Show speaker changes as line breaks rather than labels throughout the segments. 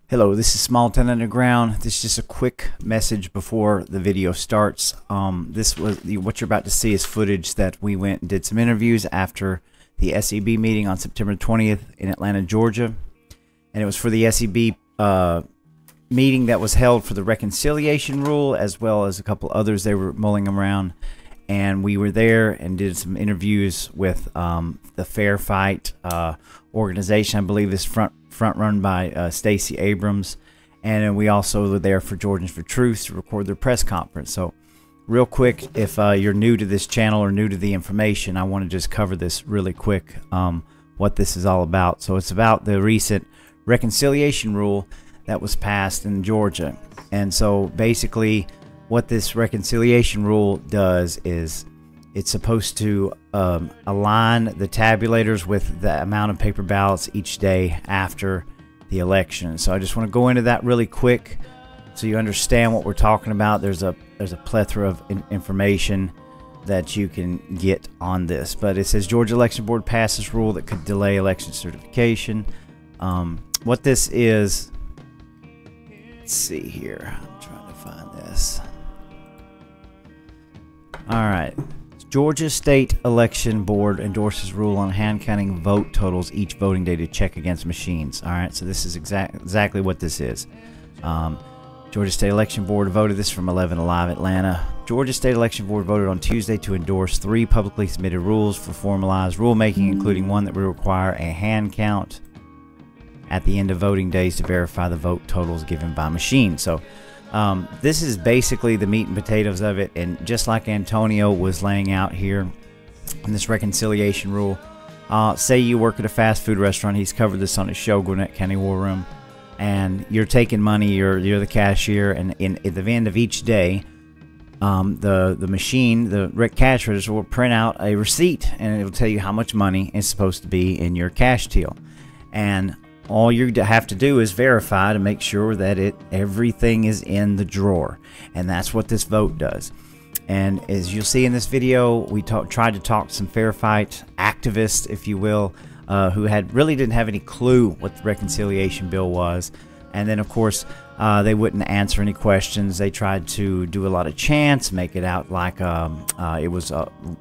Hello, this is Small Town Underground. This is just a quick message before the video starts. What you're about to see is footage that we went and did some interviews after the SEB meeting on September 20th in Atlanta, Georgia. And it was for the SEB meeting that was held for the reconciliation rule, as well as a couple others they were mulling around. And we were there and did some interviews with the Fair Fight organization. I believe this front run by Stacey Abrams, and we also were there for Georgians For Truth to record their press conference. So real quick, if you're new to this channel or new to the information, I want to just cover this really quick, what this is all about. So it's about the recent reconciliation rule that was passed in Georgia. And so basically what this reconciliation rule does is it's supposed to align the tabulators with the amount of paper ballots each day after the election. So I just want to go into that really quick so you understand what we're talking about. There's a plethora of information that you can get on this. But it says Georgia Election Board passes rule that could delay election certification. What this is, let's see here. I'm trying to find this. All right. Georgia State Election Board endorses rule on hand counting vote totals each voting day to check against machines. All right, so this is exactly what this is. Georgia State Election Board voted this from 11 Alive Atlanta. Georgia State Election Board voted on Tuesday to endorse 3 publicly submitted rules for formalized rulemaking, including one that would require a hand count at the end of voting days to verify the vote totals given by machine. So this is basically the meat and potatoes of it, and just like Antonio was laying out here in this reconciliation rule, say you work at a fast food restaurant. He's covered this on his show, Gwinnett County War Room, and you're taking money, you're the cashier, and at the end of each day, the machine, the cash register, will print out a receipt, and it'll tell you how much money is supposed to be in your cash till. And all you have to do is verify to make sure that everything is in the drawer, and that's what this vote does. And as you'll see in this video, we tried to talk to some Fair Fight activists, if you will, who really didn't have any clue what the reconciliation bill was. And then, of course, they wouldn't answer any questions. They tried to do a lot of chants, make it out like it was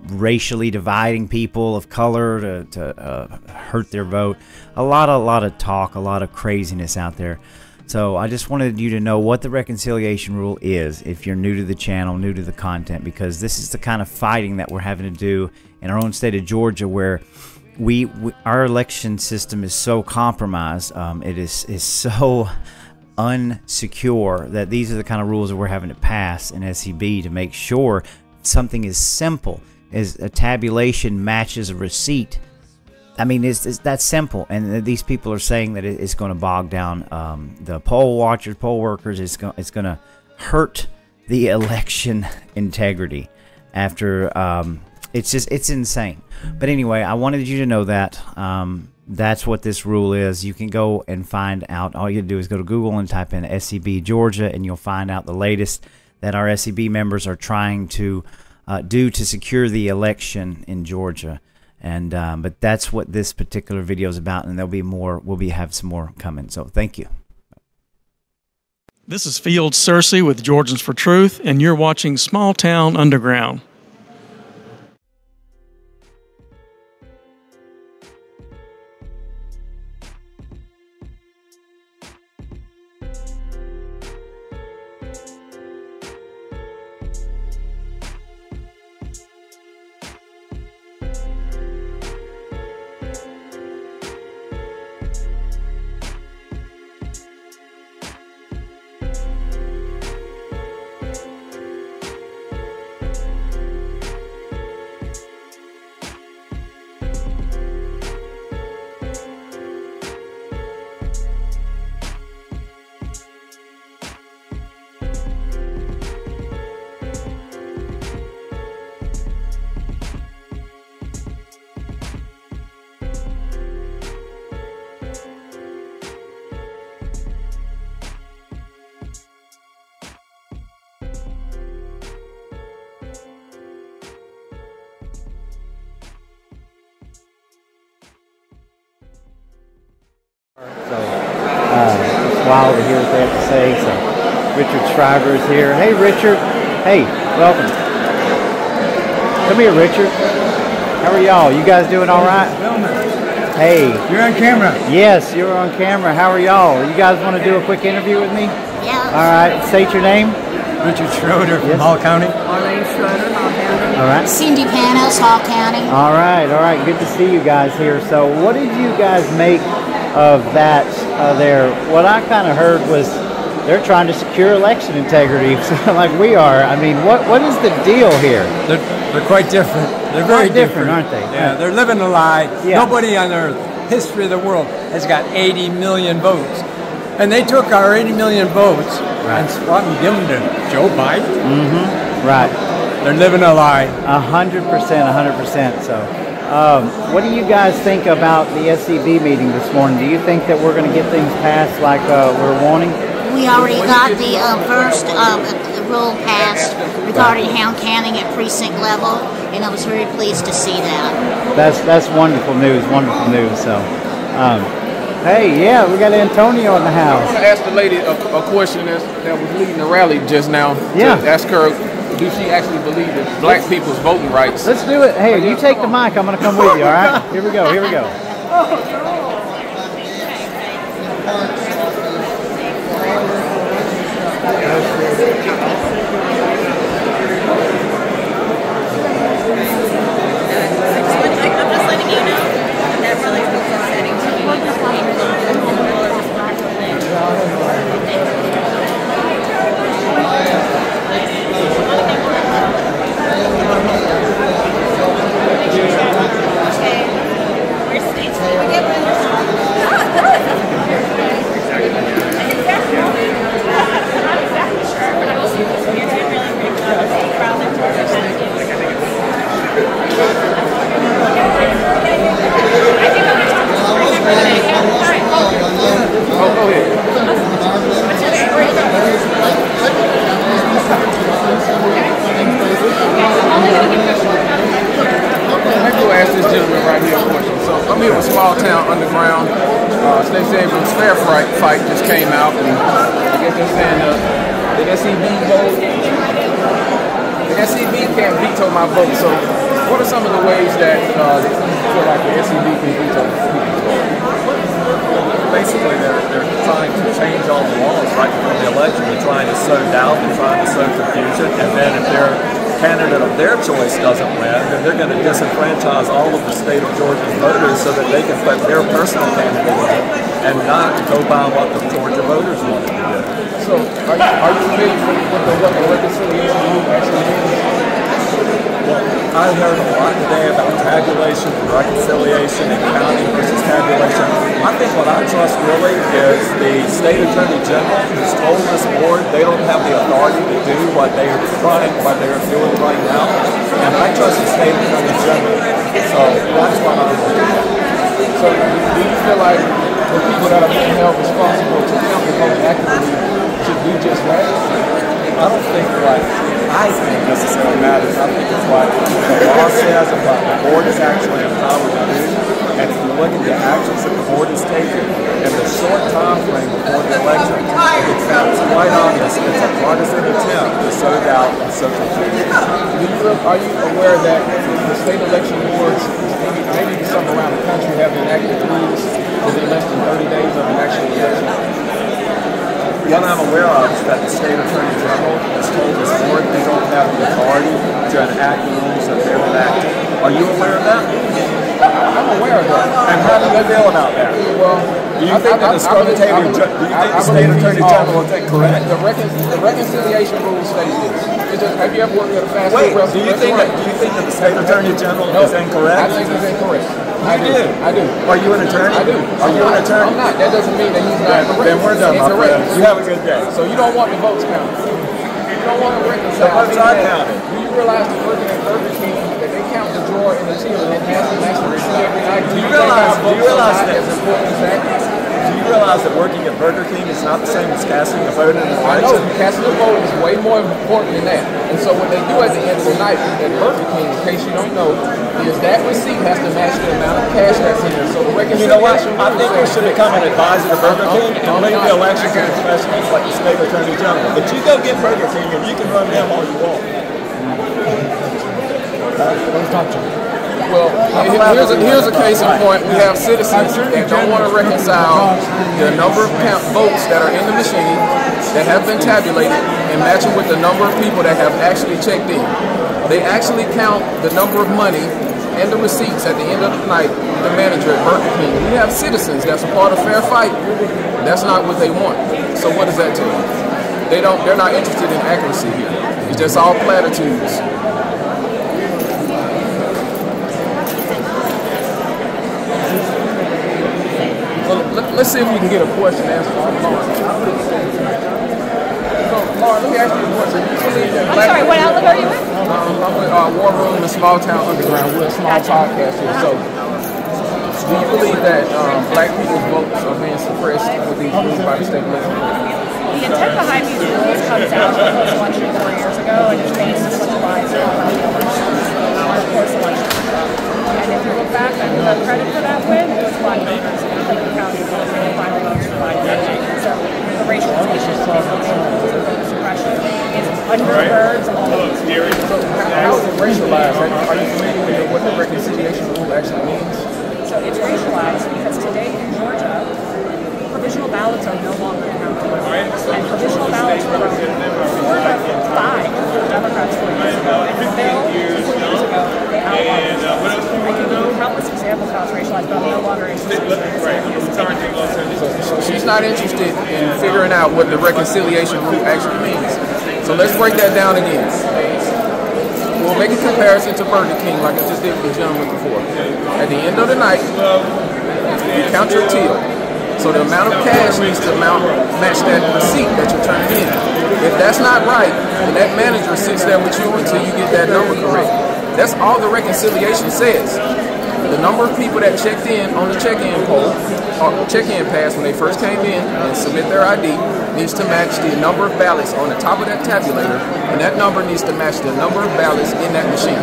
racially dividing people of color to hurt their vote. A lot of talk, a lot of craziness out there. So I just wanted you to know what the reconciliation rule is if you're new to the channel, new to the content, because this is the kind of fighting that we're having to do in our own state of Georgia, where our election system is so compromised. It is so unsecure that these are the kind of rules that we're having to pass in SEB to make sure something as simple as a tabulation matches a receipt. I mean, it's that simple, and these people are saying that it's going to bog down the poll watchers, poll workers. It's going to hurt the election integrity. After it's insane. But anyway, I wanted you to know that that's what this rule is. You can go and find out. All you do is go to Google and type in SEB Georgia, and you'll find out the latest that our SEB members are trying to do to secure the election in Georgia. And but that's what this particular video is about, and there'll be more. We'll have some more coming. So thank you.
This is Field Cersei with Georgians For Truth, and you're watching Small Town Underground.
wild to hear what they have to say. So Richard Shriver is here. Hey, Richard. Hey, welcome. Come here, Richard. How are y'all? You guys doing all right? Hey.
You're on camera.
Yes, you're on camera. How are y'all? You guys want to do a quick interview with me?
Yeah.
All right. State your name.
Richard Schroeder from Hall County.
Arlene Schroeder, Hall County.
All right.
Cindy Panos, Hall County.
All right. All right. Good to see you guys here. So what did you guys make of that there? What I kind of heard was they're trying to secure election integrity like we are. I mean, what is the deal here?
They're quite different. They're very
different, aren't they?
Yeah, they're living a lie.
Yeah.
Nobody on earth, history of the world, has got 80 million votes. And they took our 80 million votes and swapped and given them to Joe Biden.
Mm-hmm. Right.
They're living a lie.
100%, 100%. So, what do you guys think about the SCB meeting this morning? Do you think that we're going to get things passed like we're wanting?
We already got the first rule passed regarding hound counting at precinct level, and I was very pleased to see that.
That's wonderful news. Wonderful news. So, hey, yeah, we got Antonio in the house.
I want to ask the lady a question that was leading the rally just now.
Yeah.
To ask her, do she actually believe in black people's voting rights?
Let's do it. Hey, you take the mic. I'm going to come with you, all right? Here we go. Here we go.
I'm just letting you know that really is upsetting to me. We're states.
I'm here with Small Town Underground. State Savings Fair fight just came out, and I guess they're saying the SCB vote. The SCB can't veto my vote. So, what are some of the ways that they feel like the SCB can veto people's vote?
Basically, they're trying to change all the laws right before the election. They're trying to sow doubt, they're trying to sow confusion, and then if their candidate of their choice doesn't win, then they're going to disenfranchise all of the state of Georgia's voters so that they can put their personal candidate in and not go by what the Georgia voters want to do.
So, are you familiar with what the reconciliation group actually is?
Well, I heard a lot today about tabulation and reconciliation and counting versus tabulation. I think what I trust really is the state attorney general who's told this board they don't have the authority to do what they are doing right now. And I trust the state attorney general. So that's what I'm doing.
So do you feel like the people that are being held responsible to count the vote accurately should do just that?
I don't think I think necessarily matters. I think it's what the law says and what the board is actually empowered to do. And if you look at the actions that the board has taken in the short time frame before the election, it becomes quite obvious it's a partisan attempt to sow doubt and sow confusion.
Are you aware that the state election boards, maybe some around the country, have enacted rules within less than 30 days of an actual election?
What I'm aware of is that the state attorney general has told this board they don't have the authority to enact the rules that they're enacting. Are you aware of that?
I'm aware of that.
And how do you feel about that?
Well,
do you think the state attorney general is incorrect?
The reconciliation rule states this. Have you ever worked at a fast food restaurant?
Do you think that the state attorney general is incorrect?
I think he's incorrect. I do.
Are you an attorney?
I do.
Are you an attorney?
I'm not. That doesn't mean that he's not correct.
Then we're done, my friend. You have a good day.
So you don't want the votes counted. You don't want to reconcile.
The votes are counted.
Do you realize that working at Burger King that they count the drawer in the till and it has to actually reflect?
Do you realize that?
As important as that?
do you realize that working at Burger King is not the same as casting a vote in an
I know,
election?
casting a vote is way more important than that. And so what they do at the end of the night at Burger King, in case you don't know, is that receipt has to match the amount of cash that's in there. So the
You know what?
reconciliation
I think we should become an advisor to Burger King and leave the elections to professionals like the state attorney general. But you go get Burger King and you can run them all you want.
Well, here's a case in point. We have citizens that don't want to reconcile the number of votes that are in the machine that have been tabulated and match it with the number of people that have actually checked in. They actually count the number of money and the receipts at the end of the night, the manager at Burger King. We have citizens that's a part of fair fight. That's not what they want. So what does that tell you? They're not interested in accuracy here. It's just all platitudes. Well, let's see if we can get a question answered from Lauren. So, Lauren, let me ask you a question. You believe that
I'm sorry, what outlet are you with?
I'm with War Room and Small Town Underground. We're a small podcast here. So, do you believe that black people's votes are being suppressed with these rules by the state election board?
The intent behind these rules comes out of the election 4 years ago, and it's based on such lies about the election, our post-election. And if you look back, I give them credit for that win. It was black voters in Gwinnett County who were final votes for Biden. So the racialization of these rules and voter suppression is undergirds all of these.
So how is it racialized? Are you familiar with what the reconciliation rule actually means?
So it's racialized because today in Georgia, provisional ballots are no longer counted. And provisional ballots were 4 to 5 Democrats 4 years ago. And the bill 4 years ago, they outlawed it. I can give you countless examples of how it's racialized, but I'm no longer interested in this.
So she's not interested in figuring out what the reconciliation rule actually means. So let's break that down again. We'll make a comparison to Burger King like I just did with the gentleman before. At the end of the night, you count your till. So the amount of cash needs to match that receipt that you're turning in. If that's not right, then that manager sits there with you until you get that number correct. That's all the reconciliation says. The number of people that checked in on the check-in poll, or check-in pass when they first came in and submit their ID, needs to match the number of ballots on the top of that tabulator, and that number needs to match the number of ballots in that machine.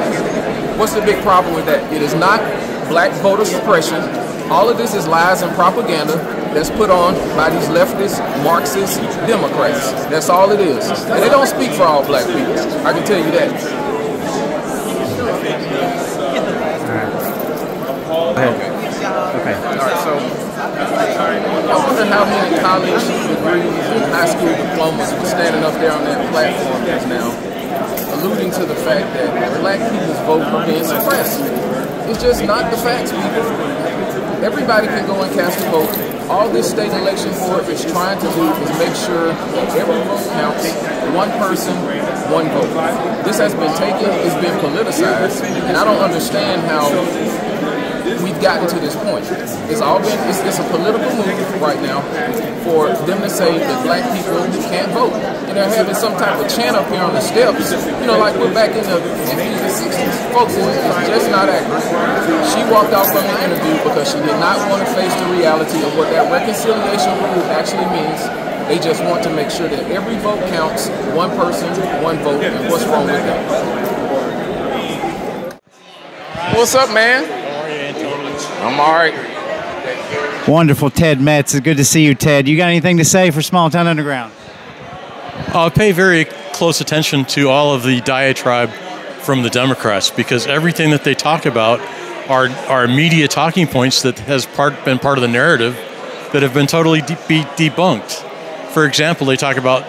What's the big problem with that? It is not black voter suppression. All of this is lies and propaganda that's put on by these leftist, Marxist Democrats. That's all it is. And they don't speak for all black people. I can tell you that.
Okay.
All right, so I wonder how many college degrees and high school diplomas were standing up there on that platform just now, alluding to the fact that black people's vote are being suppressed. It's just not the facts, people. Everybody can go and cast a vote. All this state election board is trying to do is make sure that every vote counts. One person, one vote. This has been taken, it's been politicized, and I don't understand how we've gotten to this point. It's a political move right now for them to say that black people can't vote. And they're having some type of chant up here on the steps, like we're back in the 50s and 60s. Folks, it's just not accurate. She walked out from the interview because she did not want to face the reality of what that reconciliation rule actually means. They just want to make sure that every vote counts, one person, one vote, and what's wrong with that? What's up, man? I'm all right.
Wonderful, Ted Metz. It's good to see you, Ted. You got anything to say for Small Town Underground?
I pay very close attention to all of the diatribe from the Democrats because everything that they talk about are media talking points that has been part of the narrative that have been totally debunked. For example, they talk about,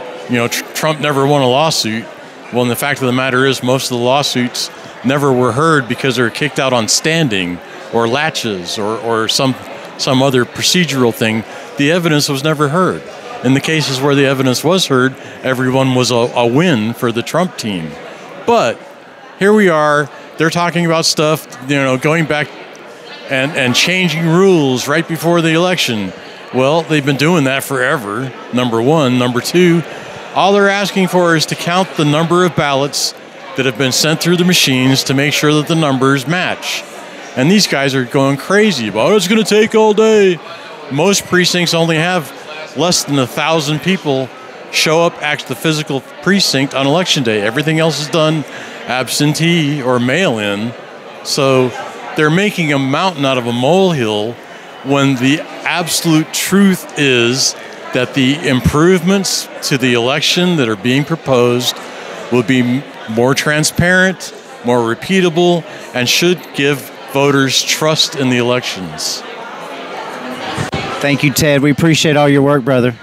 Trump never won a lawsuit. Well, and the fact of the matter is most of the lawsuits never were heard because they were kicked out on standing or latches or some other procedural thing. The evidence was never heard. In the cases where the evidence was heard, everyone was a win for the Trump team. But here we are, they're talking about stuff, going back and changing rules right before the election. Well, they've been doing that forever, number one. Number two, all they're asking for is to count the number of ballots that have been sent through the machines to make sure that the numbers match. And these guys are going crazy about it's going to take all day. most precincts only have less than 1,000 people show up at the physical precinct on election day. Everything else is done absentee or mail-in. So they're making a mountain out of a molehill when the absolute truth is that the improvements to the election that are being proposed will be more transparent, more repeatable, and should give voters trust in the elections.
Thank you, Ted. We appreciate all your work, brother.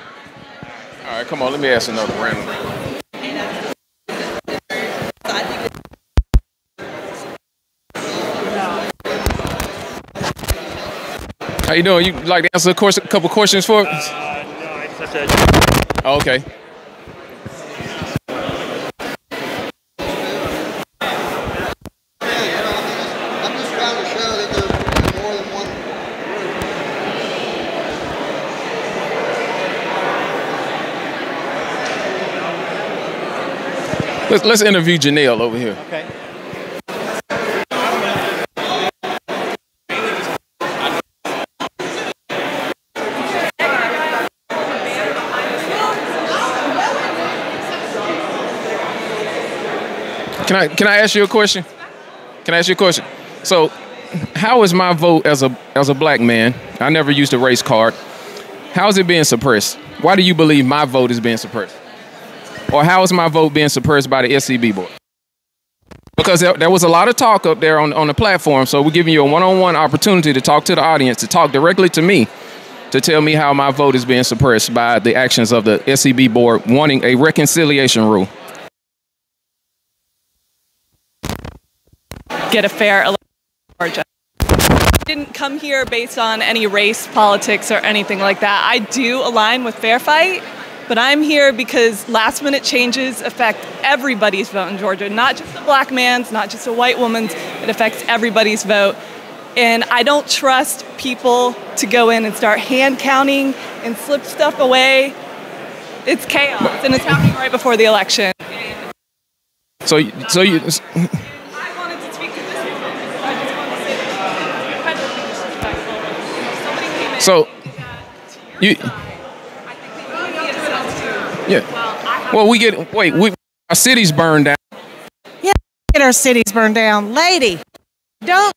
All right, come on, let me ask another random. How you doing? You like to answer a couple questions for us?
No, I just have to.
Oh, okay.
I'm just trying to show that there's more than one.
Let's interview Janelle over here.
Okay.
Can I ask you a question? Can I ask you a question? So, how is my vote as a black man? I never used a race card. How is it being suppressed? Why do you believe my vote is being suppressed? Or how is my vote being suppressed by the SCB board? Because there was a lot of talk up there on the platform, so we're giving you a one-on-one opportunity to talk to the audience, to talk directly to me, to tell me how my vote is being suppressed by the actions of the SCB board wanting a reconciliation rule.
Get a fair election in Georgia. I didn't come here based on any race, politics, or anything like that. I do align with fair fight, but I'm here because last minute changes affect everybody's vote in Georgia, not just a black man's, not just a white woman's. It affects everybody's vote. And I don't trust people to go in and start hand counting and slip stuff away. It's chaos, and it's happening right before the election.
So you. So, you, yeah. Well, our cities burned down.
Yeah, get our cities burned down, lady. Don't.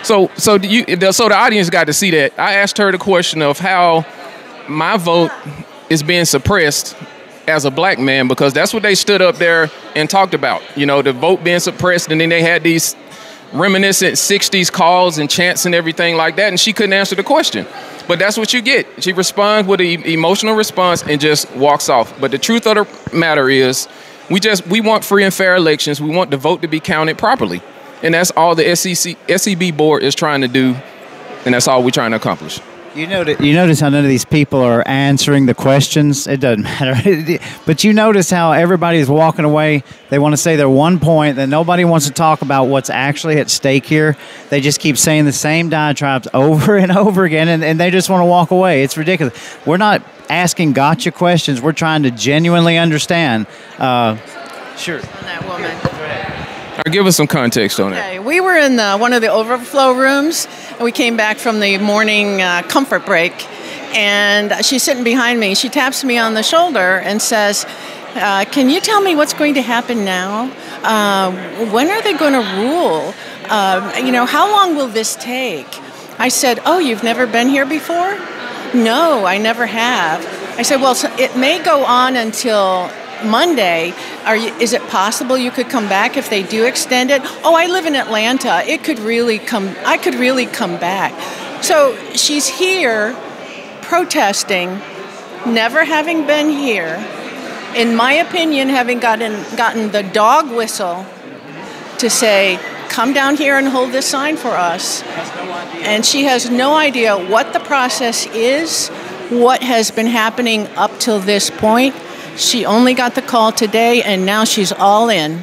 So the audience got to see that. I asked her the question of how my vote is being suppressed as a black man, because that's what they stood up there and talked about. You know, the vote being suppressed, and then they had these reminiscent 60s calls and chants and everything like that, and she couldn't answer the question. But that's what you get. She responds with an emotional response and just walks off. But the truth of the matter is, we want free and fair elections. We want the vote to be counted properly. And that's all the SCB board is trying to do, and that's all we're trying to accomplish.
You notice how none of these people are answering the questions? It doesn't matter. But you notice how everybody's walking away. They want to say their one point, that nobody wants to talk about what's actually at stake here. They just keep saying the same diatribes over and over again, and they just want to walk away. It's ridiculous. We're not asking gotcha questions. We're trying to genuinely understand. Sure.
On that woman.
Give us some context on it.
Okay, we were in one of the overflow rooms. We came back from the morning comfort break, and she's sitting behind me. She taps me on the shoulder and says, can you tell me what's going to happen now? When are they going to rule? How long will this take? I said, oh, you've never been here before? No, I never have. I said, well, so it may go on until Monday. Is it possible you could come back if they do extend it? Oh, I live in Atlanta. I could really come back. So she's here protesting, never having been here. In my opinion, having gotten the dog whistle to say, come down here and hold this sign for us. And she has no idea what the process is, what has been happening up till this point. She only got the call today, and now she's all in.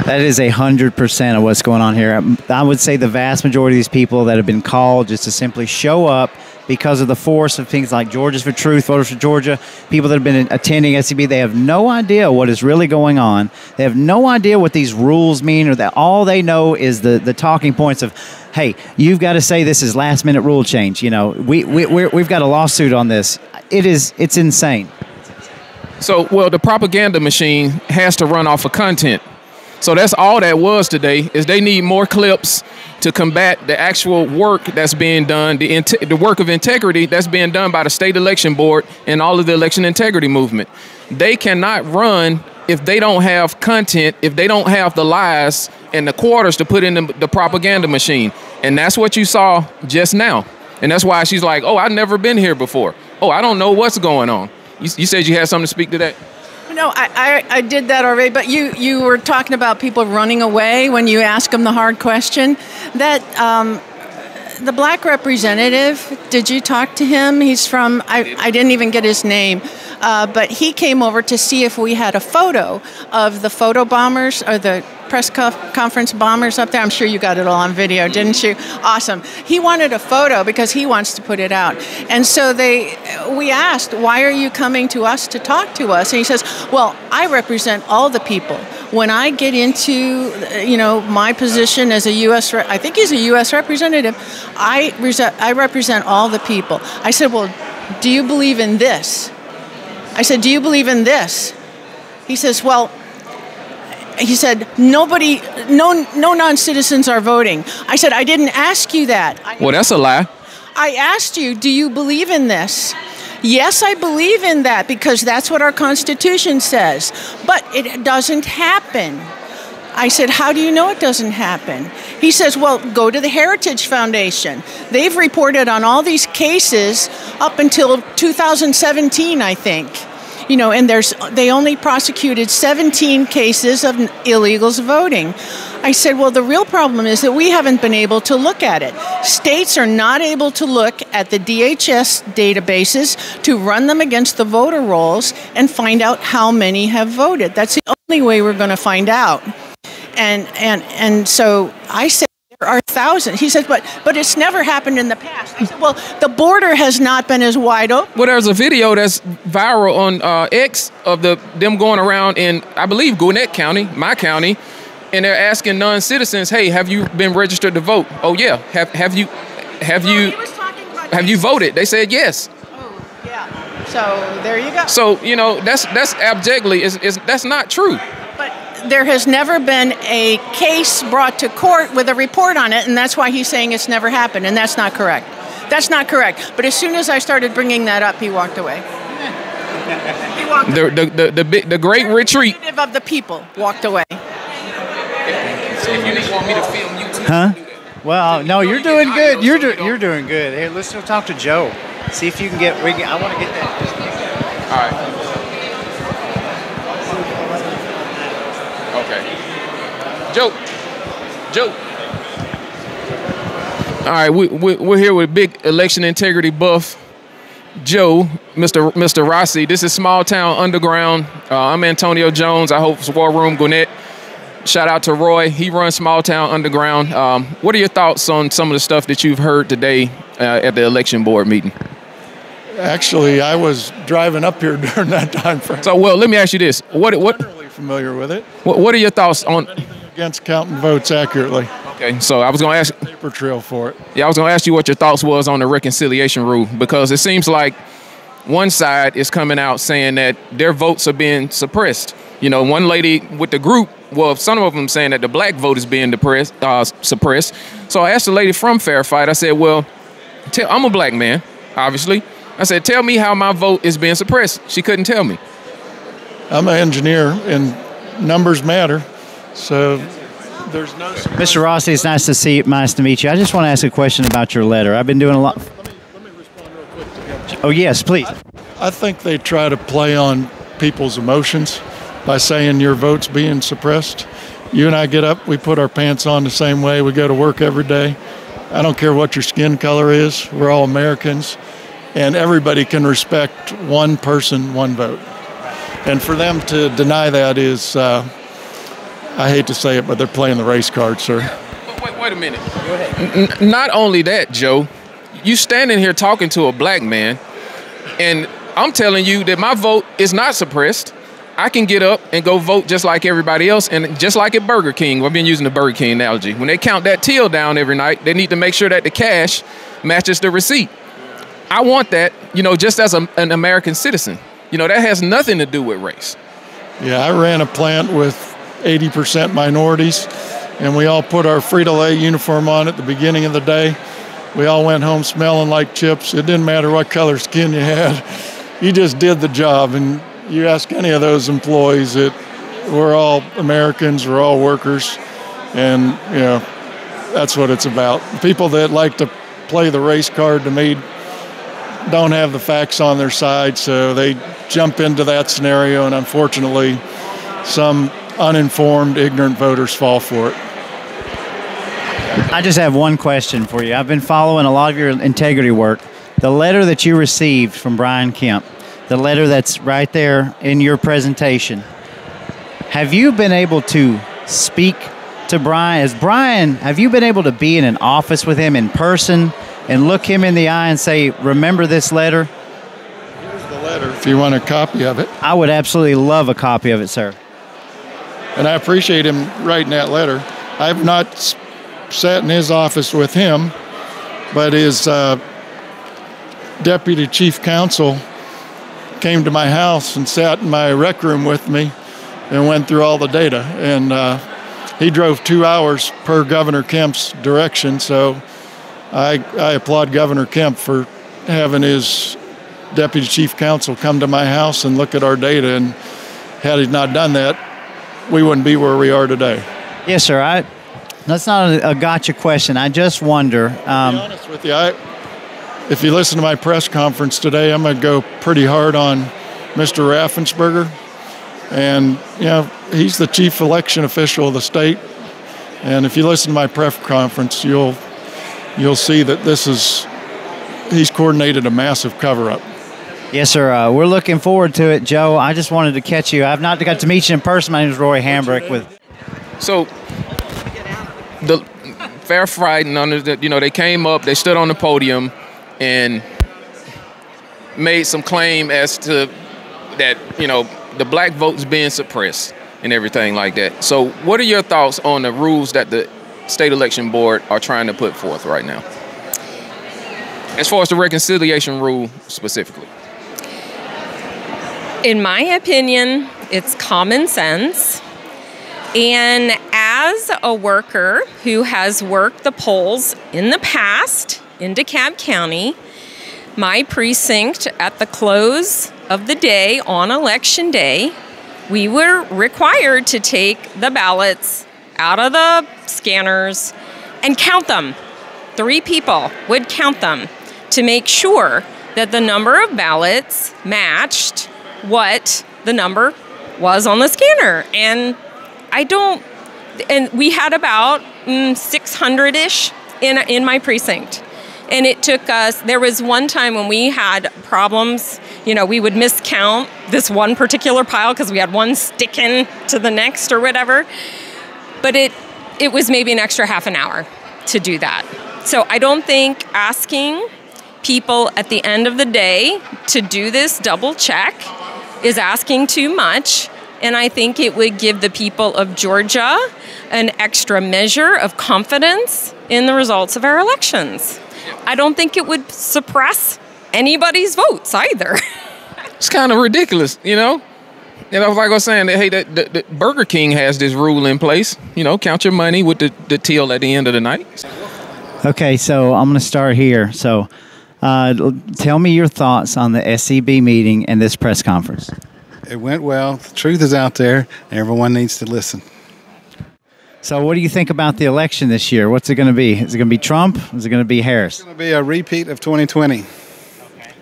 That is 100% of what's going on here. I would say the vast majority of these people that have been called just to simply show up, because of the force of things like Georgians for Truth, Voters for Georgia, people that have been attending SCB. They have no idea what is really going on. They have no idea what these rules mean, or that all they know is the talking points of, hey, you've got to say this is last-minute rule change. You know, we've got a lawsuit on this. It's insane.
So, well, the propaganda machine has to run off of content. So that's all that was today, is they need more clips to combat the actual work that's being done, the work of integrity that's being done by the state election board and all of the election integrity movement. They cannot run if they don't have content, if they don't have the lies and the quarters to put in the propaganda machine. And that's what you saw just now. And that's why she's like, oh, I've never been here before. Oh, I don't know what's going on. You said you had something to speak to that?
No, I did that already, but you were talking about people running away when you ask them the hard question. That the black representative, did you talk to him? He's from, I didn't even get his name, but he came over to see if we had a photo of the photo bombers, or the press conference bombers up there. I'm sure you got it all on video, didn't you? Awesome. He wanted a photo because he wants to put it out. And so we asked, why are you coming to us to talk to us? And he says, well, I represent all the people. When I get into, my position as a I think he's a U.S. representative, I represent all the people. I said, well, do you believe in this? I said, do you believe in this? He says, well, he said, no non-citizens are voting. I said, I didn't ask you that.
Well, that's a lie.
I asked you, do you believe in this? Yes, I believe in that because that's what our Constitution says. But it doesn't happen. I said, how do you know it doesn't happen? He says, well, go to the Heritage Foundation. They've reported on all these cases up until 2017, I think. And they only prosecuted 17 cases of illegals voting. I said, well, the real problem is that we haven't been able to look at it. States are not able to look at the DHS databases to run them against the voter rolls and find out how many have voted. That's the only way we're going to find out. And so I said, there are thousands. He said, but it's never happened in the past. I said, well, the border has not been as wide open.
Well, there's a video that's viral on X of them going around in, I believe, Gwinnett County, my county, and they're asking non-citizens, hey, have you been registered to vote? Oh, yeah. Have you voted? They said yes.
Oh, yeah. So there you go.
So, that's abjectly, that's not true.
There has never been a case brought to court with a report on it, and that's why he's saying it's never happened, and that's not correct. That's not correct. But as soon as I started bringing that up, he walked away. He walked away.
The great retreat
of the people walked away.
If you want me to film you too.
Huh? Well, no, you're doing good. You're doing good. Hey, let's go talk to Joe. See if you can get. I want to get that.
All right. Okay. Joe. All right, we're here with big election integrity buff, Joe, Mr. Rossi. This is Small Town Underground. I'm Antonio Jones. I host War Room Gwinnett. Shout out to Roy. He runs Small Town Underground. What are your thoughts on some of the stuff that you've heard today at the election board meeting?
Actually, I was driving up here during that time frame.
So, well, let me ask you this: what?
I'm really familiar with it.
What are your thoughts on
against counting votes accurately?
Okay, so I was going to ask
paper trail for it.
Yeah, I was going to ask you what your thoughts was on the reconciliation rule, because it seems like one side is coming out saying that their votes are being suppressed. One lady with the group, well, some of them saying that the black vote is being suppressed. So I asked the lady from Fair Fight. I said, well, I'm a black man, obviously. I said, tell me how my vote is being suppressed. She couldn't tell me.
I'm an engineer, and numbers matter. So there's no...
Mr. Rossi, it's nice to meet you. I just want to ask a question about your letter. I've been doing a lot...
Let me respond real quick to that.
Oh, yes, please.
I think they try to play on people's emotions by saying your vote's being suppressed. You and I get up, we put our pants on the same way, we go to work every day. I don't care what your skin color is. We're all Americans. And everybody can respect one person, one vote. And for them to deny that is, I hate to say it, but they're playing the race card, sir.
Wait a minute. Go ahead. Not only that, Joe, you standing here talking to a black man, and I'm telling you that my vote is not suppressed. I can get up and go vote just like everybody else, and just like at Burger King. I've been using the Burger King analogy. When they count that till down every night, they need to make sure that the cash matches the receipt. I want that, just as an American citizen. That has nothing to do with race.
Yeah, I ran a plant with 80% minorities, and we all put our Frito-Lay uniform on at the beginning of the day. We all went home smelling like chips. It didn't matter what color skin you had. You just did the job, and you ask any of those employees, we're all Americans, we're all workers, and that's what it's about. People that like to play the race card, to me, don't have the facts on their side, so they jump into that scenario, and unfortunately, some uninformed, ignorant voters fall for it.
I just have one question for you. I've been following a lot of your integrity work. The letter that you received from Brian Kemp, the letter that's right there in your presentation, have you been able to speak to Brian? Have you been able to be in an office with him in person and look him in the eye and say, remember this letter?
Here's the letter if you want a copy of it.
I would absolutely love a copy of it, sir.
And I appreciate him writing that letter. I've not sat in his office with him, but his deputy chief counsel came to my house and sat in my rec room with me and went through all the data. And he drove 2 hours per Governor Kemp's direction, so I applaud Governor Kemp for having his deputy chief counsel come to my house and look at our data. And had he not done that, we wouldn't be where we are today.
Yes, sir. That's not a gotcha question. I just wonder.
To be honest with you, if you listen to my press conference today, I'm going to go pretty hard on Mr. Raffensperger. And, he's the chief election official of the state. And if you listen to my press conference, you'll see that he's coordinated a massive cover-up.
Yes, sir. We're looking forward to it, Joe. I just wanted to catch you. I've not got to meet you in person. My name is Roy Hambrick.
So the fair fighting, they came up, they stood on the podium and made some claim as to that, the black vote's being suppressed and everything like that. So what are your thoughts on the rules that the state election board are trying to put forth right now, as far as the reconciliation rule specifically?
In my opinion, it's common sense. And as a worker who has worked the polls in the past in DeKalb County, my precinct at the close of the day on election day, we were required to take the ballots out of the scanners and count them. 3 people would count them to make sure that the number of ballots matched what the number was on the scanner. And we had about 600-ish in my precinct. And it took us, there was one time when we had problems, we would miscount this one particular pile because we had one sticking to the next or whatever. But it was maybe an extra half an hour to do that. So I don't think asking people at the end of the day to do this double check is asking too much. And I think it would give the people of Georgia an extra measure of confidence in the results of our elections. I don't think it would suppress anybody's votes either.
It's kind of ridiculous, like I was saying, that, hey, that Burger King has this rule in place, count your money with the till at the end of the night.
Okay, so I'm going to start here. So tell me your thoughts on the SCB meeting and this press conference.
It went well. The truth is out there, and everyone needs to listen.
So what do you think about the election this year? What's it going to be? Is it going to be Trump? Is it going to be Harris?
It's going to be a repeat of 2020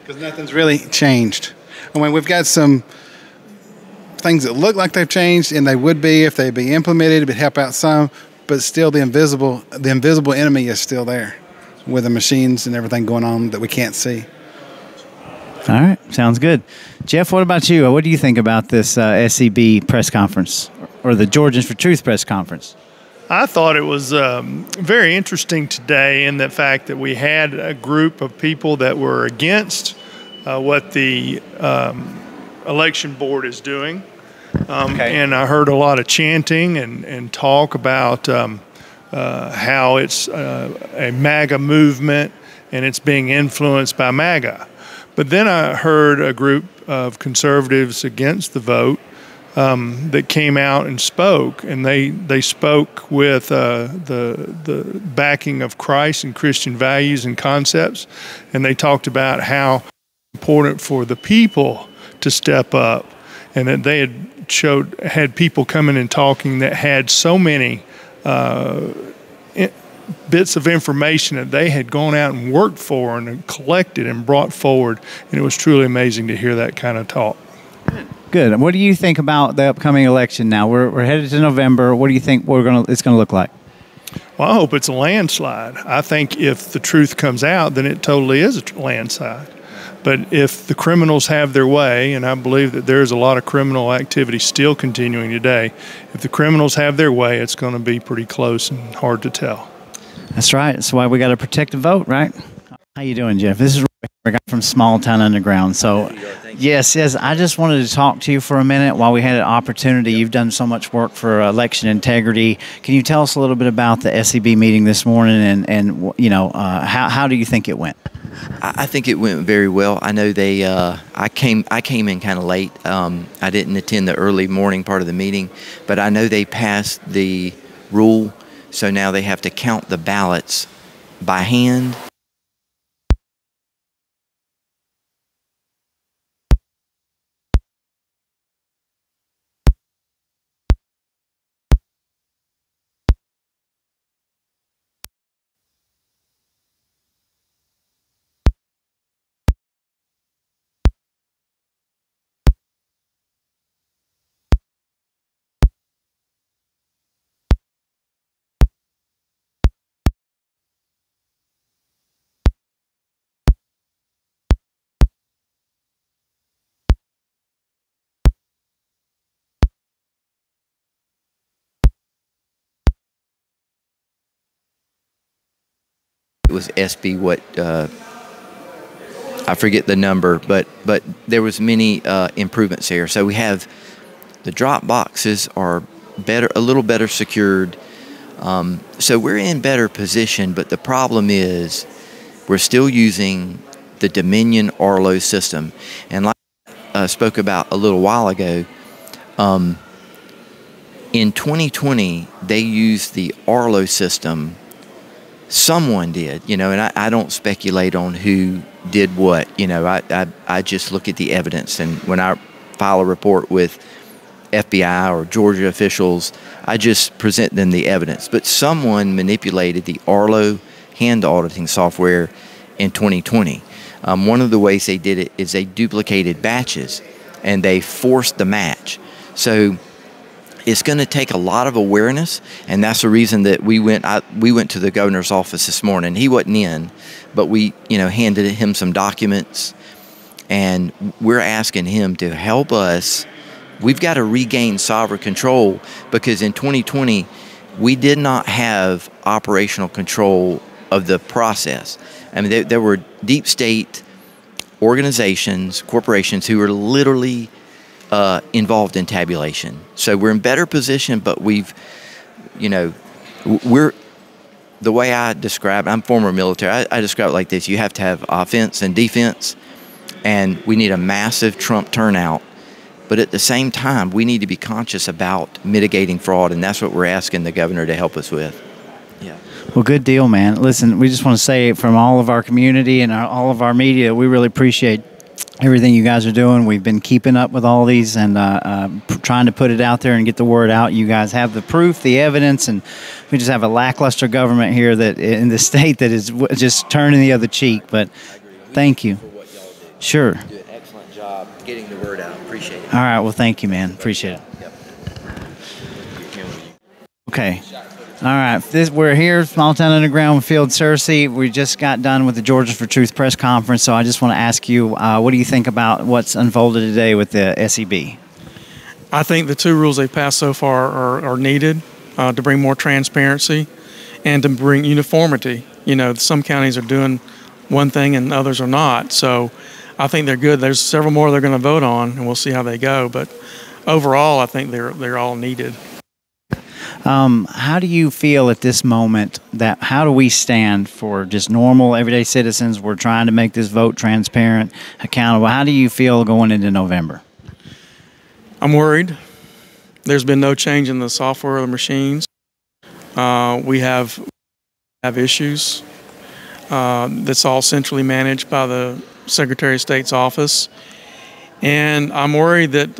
because nothing's really changed. I mean, we've got some things that look like they've changed, and they would be if they'd be implemented. It would help out some, but still the invisible enemy is still there with the machines and everything going on that we can't see.
All right. Sounds good. Jeff, what about you? What do you think about this SCB press conference or the Georgians For Truth press conference?
I thought it was very interesting today in the fact that we had a group of people that were against what the election board is doing. And I heard a lot of chanting and talk about how it's a MAGA movement and it's being influenced by MAGA. But then I heard a group of conservatives against the vote that came out and spoke, and they spoke with the backing of Christ and Christian values and concepts, and they talked about how important for the people to step up, and that they had people coming and talking that had so many bits of information that they had gone out and worked for and collected and brought forward, and it was truly amazing to hear that kind of talk.
Good. What do you think about the upcoming election now? We're headed to November. What do you think it's going to look like?
Well, I hope it's a landslide. I think if the truth comes out, then it totally is a landslide. But if the criminals have their way, and I believe that there is a lot of criminal activity still continuing today, if the criminals have their way, it's going to be pretty close and hard to tell.
That's right. That's why we got to protect the vote, right? How you doing, Jeff? This is Rick from Small Town Underground. So, yes, I just wanted to talk to you for a minute while we had an opportunity. You've done so much work for election integrity. Can you tell us a little bit about the SEB meeting this morning, and you know, how do you think it went?
I think it went very well. I know they. I came in kind of late. I didn't attend the early morning part of the meeting, but I know they passed the rule, so now they have to count the ballots by hand. It was SB I forget the number, but there was many improvements here. So we have the drop boxes are a little better secured. So we're in better position, but the problem is we're still using the Dominion Arlo system. And like I spoke about a little while ago, in 2020, they used the Arlo system. Someone did, you know, and I don't speculate on who did what. You know, I just look at the evidence, and when I file a report with FBI or Georgia officials, I just present them the evidence. But someone manipulated the Arlo hand auditing software in 2020. One of the ways they did it is they duplicated batches, and they forced the match. So it's going to take a lot of awareness, and that's the reason that we went to the governor's office this morning. He wasn't in, but we, you know, handed him some documents, and we're asking him to help us. We've got to regain sovereign control, because in 2020 we did not have operational control of the process. I mean, there were deep state organizations, corporations who were literally involved in tabulation. So we're in better position, but we've, you know, the way I describe, I'm former military, I describe it like this: you have to have offense and defense, and we need a massive Trump turnout. But at the same time, we need to be conscious about mitigating fraud, and that's what we're asking the governor to help us with. Yeah.
Well, good deal, man. Listen, we just want to say from all of our community and all of our media, we really appreciate everything you guys are doing. We've been keeping up with all these and trying to put it out there and get the word out. You guys have the proof, the evidence, and we just have a lackluster government here that in the state that is just turning the other cheek. But thank you. Sure.
You do an excellent job getting the word out. Appreciate it.
All right. Well, thank you, man. Appreciate it.
Yep.
Okay. All right, we're here, Small Town Underground, Field Cersei. We just got done with the Georgians For Truth press conference, so I just want to ask you, what do you think about what's unfolded today with the SEB?
I think the two rules they passed so far are needed. to bring more transparency and to bring uniformity. You know, some counties are doing one thing and others are not. So I think they're good. There's several more they're going to vote on, and we'll see how they go. But overall, I think they're all needed.
How do you feel at this moment how do we stand for just normal, everyday citizens? We're trying to make this vote transparent, accountable. How do you feel going into November?
I'm worried. There's been no change in the software or the machines. We have issues. That's all centrally managed by the Secretary of State's office. And I'm worried that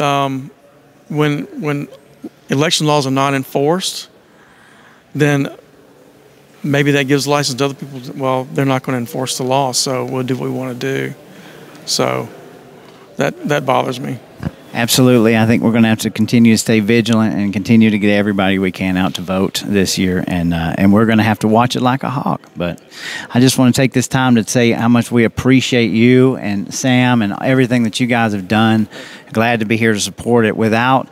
when election laws are not enforced, then maybe that gives license to other people. Well, they're not going to enforce the law, so we'll do what we want to do. So that bothers me.
Absolutely. I think we're going to have to continue to stay vigilant and continue to get everybody we can out to vote this year. And we're going to have to watch it like a hawk. But I just want to take this time to say how much we appreciate you and Sam and everything that you guys have done. Glad to be here to support it. Without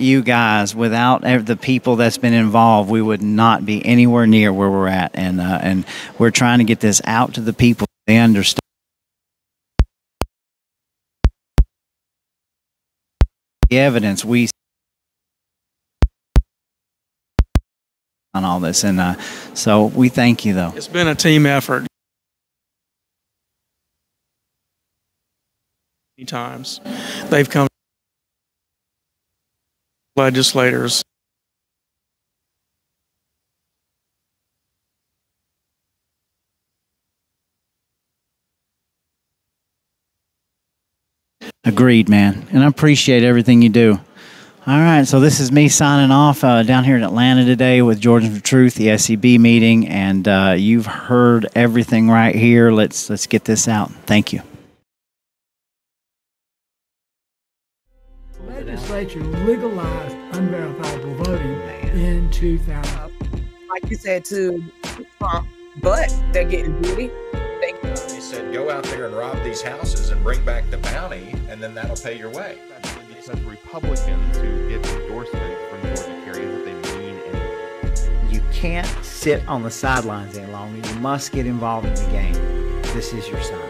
you guys, without the people that's been involved, we would not be anywhere near where we're at. And we're trying to get this out to the people. They understand the evidence we on all this, and so we thank you though.
It's been a team effort. Many times they've come legislators.
Agreed, man. And I appreciate everything you do. All right, so this is me signing off down here in Atlanta today with Georgians For Truth, the SEB meeting, and you've heard everything right here. Let's get this out. Thank you.
The legislature legalized unverifiable voting in 2000.
Like you said to Trump, but they're getting beauty.
They said, go out there and rob these houses and bring back the bounty, and then that'll pay your way.
Because Republicans who get endorsement from Georgia carry that they mean anything.
You can't sit on the sidelines any longer. You must get involved in the game. This is your sign.